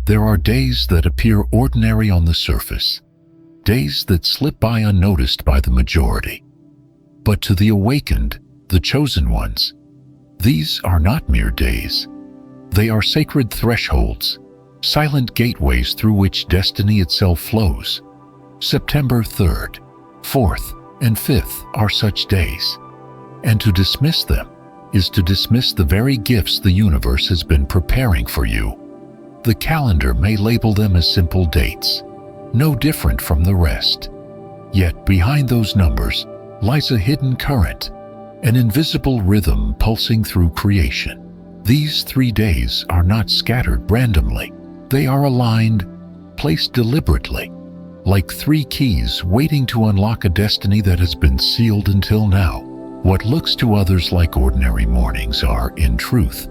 There are days that appear ordinary on the surface, days that slip by unnoticed by the majority. But to the awakened, the chosen ones, these are not mere days. They are sacred thresholds, silent gateways through which destiny itself flows. September 3rd, 4th, and 5th are such days. And to dismiss them is to dismiss the very gifts the universe has been preparing for you. The calendar may label them as simple dates, no different from the rest. Yet behind those numbers lies a hidden current, an invisible rhythm pulsing through creation. These 3 days are not scattered randomly. They are aligned, placed deliberately, like 3 keys waiting to unlock a destiny that has been sealed until now. What looks to others like ordinary mornings are, in truth,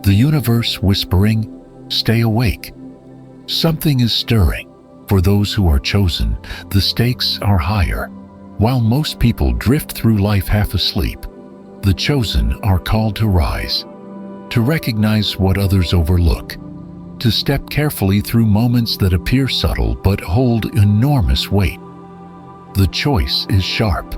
the universe whispering, "Stay awake." Something is stirring. For those who are chosen, the stakes are higher. While most people drift through life half asleep, the chosen are called to rise, to recognize what others overlook, to step carefully through moments that appear subtle but hold enormous weight. The choice is sharp.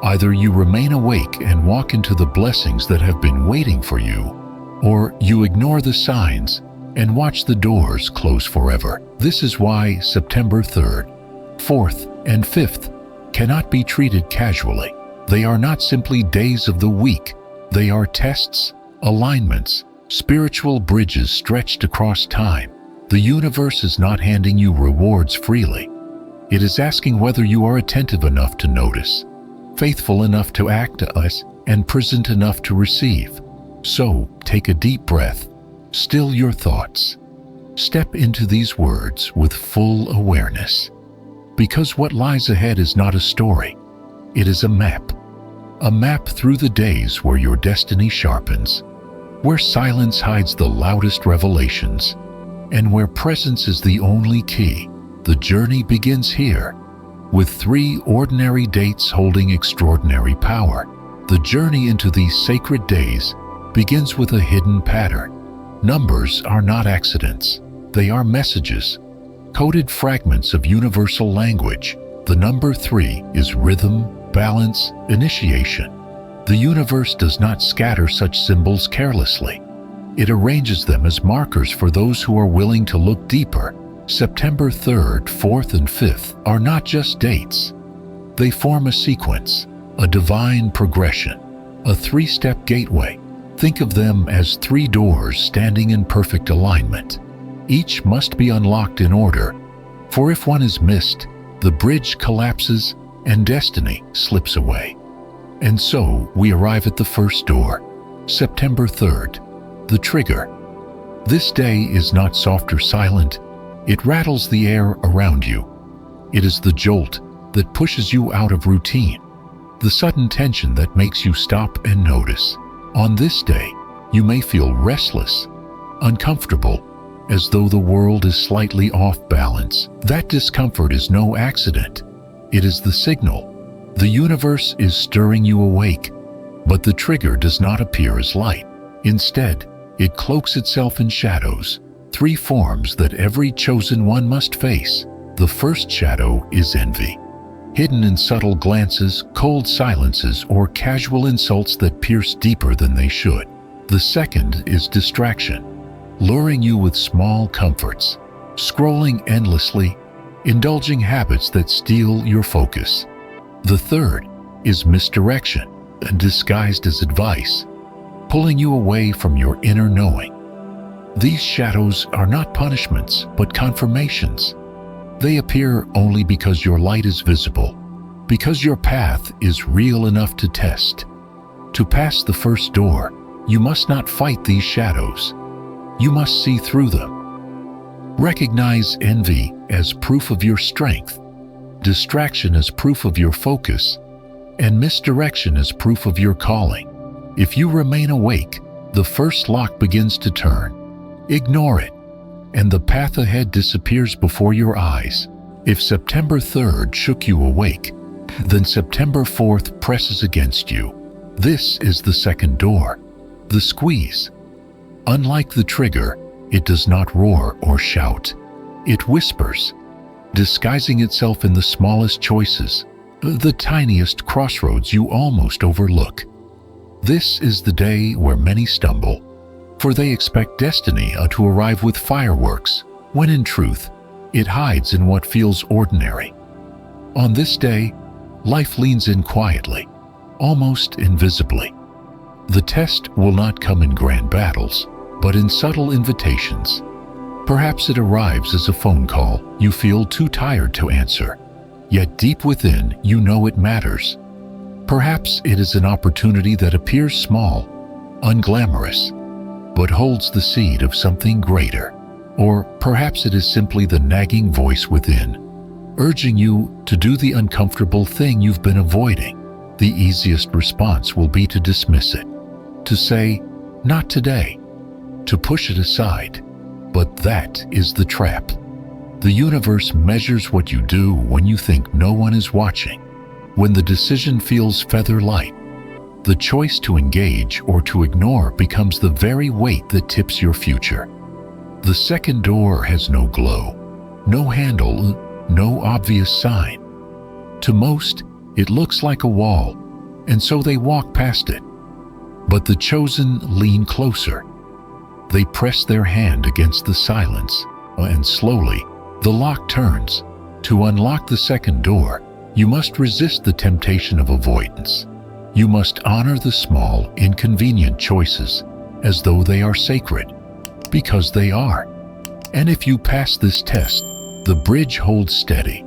Either you remain awake and walk into the blessings that have been waiting for you, or you ignore the signs and watch the doors close forever. This is why September 3rd, 4th, and 5th cannot be treated casually. They are not simply days of the week. They are tests, alignments, spiritual bridges stretched across time. The universe is not handing you rewards freely. It is asking whether you are attentive enough to notice, faithful enough to act us, and present enough to receive. So, take a deep breath, still your thoughts. Step into these words with full awareness. Because what lies ahead is not a story, it is a map. A map through the days where your destiny sharpens, where silence hides the loudest revelations, and where presence is the only key. The journey begins here, with 3 ordinary dates holding extraordinary power. The journey into these sacred days begins with a hidden pattern. Numbers are not accidents. They are messages, coded fragments of universal language. The number 3 is rhythm, balance, initiation. The universe does not scatter such symbols carelessly. It arranges them as markers for those who are willing to look deeper. September 3rd, 4th, and 5th are not just dates. They form a sequence, a divine progression, a 3-step gateway. Think of them as 3 doors standing in perfect alignment. Each must be unlocked in order, for if one is missed, the bridge collapses and destiny slips away. And so we arrive at the first door, September 3rd, the trigger. This day is not soft or silent. It rattles the air around you. It is the jolt that pushes you out of routine, the sudden tension that makes you stop and notice. On this day, you may feel restless, uncomfortable, as though the world is slightly off balance. That discomfort is no accident. It is the signal. The universe is stirring you awake, but the trigger does not appear as light. Instead, it cloaks itself in shadows, 3 forms that every chosen one must face. The first shadow is envy, hidden in subtle glances, cold silences, or casual insults that pierce deeper than they should. The second is distraction, luring you with small comforts, scrolling endlessly, indulging habits that steal your focus. The third is misdirection, and disguised as advice, pulling you away from your inner knowing. These shadows are not punishments, but confirmations. They appear only because your light is visible, because your path is real enough to test. To pass the first door, you must not fight these shadows. You must see through them. Recognize envy as proof of your strength, distraction as proof of your focus, and misdirection as proof of your calling. If you remain awake, the first lock begins to turn. Ignore it, and the path ahead disappears before your eyes. If September 3rd shook you awake, then September 4th presses against you. This is the second door, the squeeze. Unlike the trigger, It does not roar or shout. It whispers, disguising itself in the smallest choices, the tiniest crossroads you almost overlook. This is the day where many stumble, for they expect destiny to arrive with fireworks, when in truth, it hides in what feels ordinary. On this day, life leans in quietly, almost invisibly. The test will not come in grand battles, but in subtle invitations. Perhaps it arrives as a phone call you feel too tired to answer, yet deep within you know it matters. Perhaps it is an opportunity that appears small, unglamorous, but holds the seed of something greater. Or perhaps it is simply the nagging voice within, urging you to do the uncomfortable thing you've been avoiding. The easiest response will be to dismiss it, to say, "Not today," to push it aside. But that is the trap. The universe measures what you do when you think no one is watching, when the decision feels feather light. The choice to engage or to ignore becomes the very weight that tips your future. The second door has no glow, no handle, no obvious sign. To most, it looks like a wall, and so they walk past it. But the chosen lean closer. They press their hand against the silence, and slowly, the lock turns. To unlock the second door, you must resist the temptation of avoidance. You must honor the small, inconvenient choices as though they are sacred, because they are. And if you pass this test, the bridge holds steady.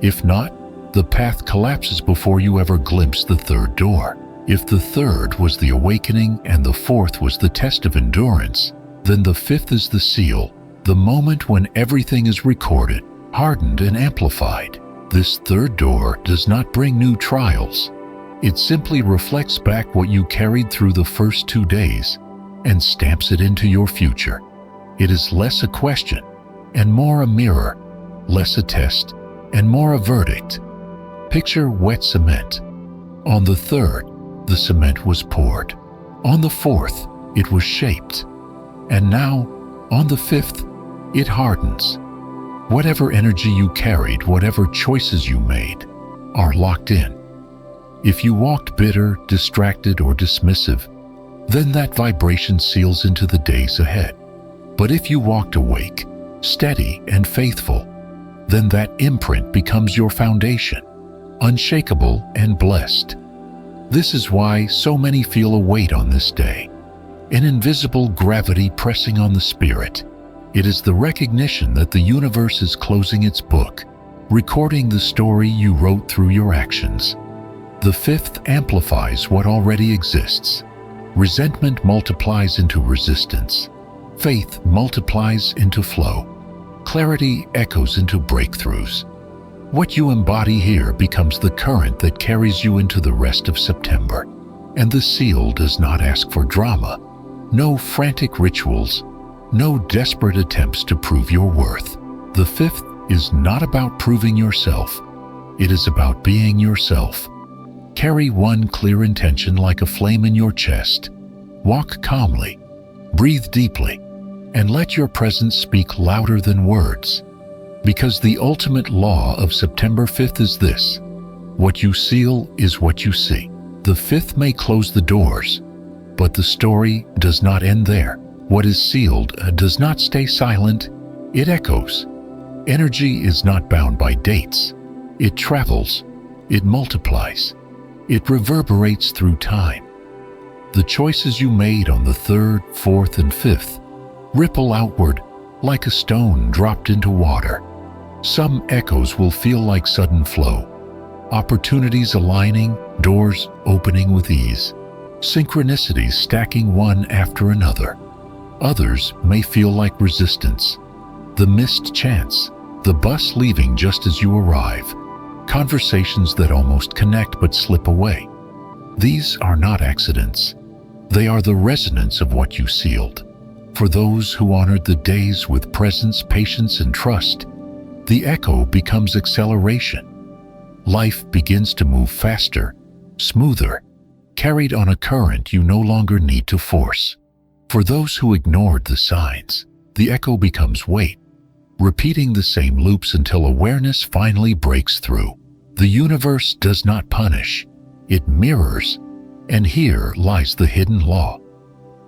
If not, the path collapses before you ever glimpse the third door. If the third was the awakening and the fourth was the test of endurance, then the fifth is the seal, the moment when everything is recorded, hardened, and amplified. This third door does not bring new trials. It simply reflects back what you carried through the first 2 days and stamps it into your future. It is less a question and more a mirror, less a test and more a verdict. Picture wet cement. On the third, the cement was poured. On the fourth, it was shaped. And now, on the fifth, it hardens. Whatever energy you carried, whatever choices you made, are locked in. If you walked bitter, distracted, or dismissive, then that vibration seals into the days ahead. But if you walked awake, steady, and faithful, then that imprint becomes your foundation, unshakable and blessed. This is why so many feel a weight on this day, an invisible gravity pressing on the spirit. It is the recognition that the universe is closing its book, recording the story you wrote through your actions. The fifth amplifies what already exists. Resentment multiplies into resistance. Faith multiplies into flow. Clarity echoes into breakthroughs. What you embody here becomes the current that carries you into the rest of September. And the seal does not ask for drama. No frantic rituals. No desperate attempts to prove your worth. The fifth is not about proving yourself. It is about being yourself. Carry one clear intention like a flame in your chest. Walk calmly. Breathe deeply. And let your presence speak louder than words. Because the ultimate law of September 5th is this: what you seal is what you see. The fifth may close the doors, but the story does not end there. What is sealed does not stay silent, it echoes. Energy is not bound by dates. It travels, it multiplies, it reverberates through time. The choices you made on the third, fourth, and fifth ripple outward like a stone dropped into water. Some echoes will feel like sudden flow, opportunities aligning, doors opening with ease, synchronicities stacking one after another. Others may feel like resistance, the missed chance, the bus leaving just as you arrive, conversations that almost connect but slip away. These are not accidents. They are the resonance of what you sealed. For those who honored the days with presence, patience, and trust, the echo becomes acceleration. Life begins to move faster, smoother, carried on a current you no longer need to force. For those who ignored the signs, the echo becomes weight, repeating the same loops until awareness finally breaks through. The universe does not punish, it mirrors, and here lies the hidden law.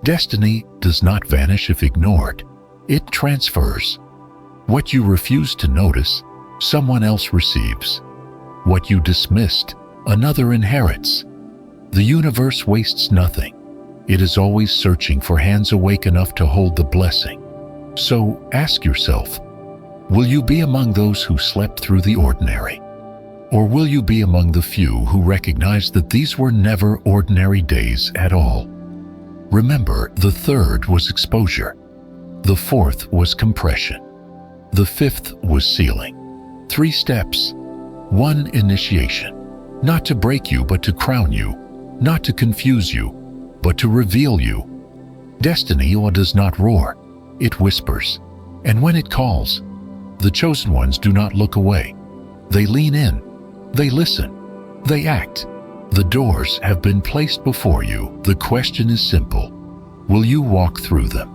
Destiny does not vanish if ignored, it transfers. What you refuse to notice, someone else receives. What you dismissed, another inherits. The universe wastes nothing. It is always searching for hands awake enough to hold the blessing. So ask yourself, will you be among those who slept through the ordinary? Or will you be among the few who recognize that these were never ordinary days at all? Remember, the third was exposure. The fourth was compression. The fifth was sealing. 3 steps. 1. Initiation. Not to break you, but to crown you. Not to confuse you, but to reveal you. Destiny does not roar, it whispers. And when it calls, the chosen ones do not look away. They lean in. They listen. They act. The doors have been placed before you. The question is simple. Will you walk through them?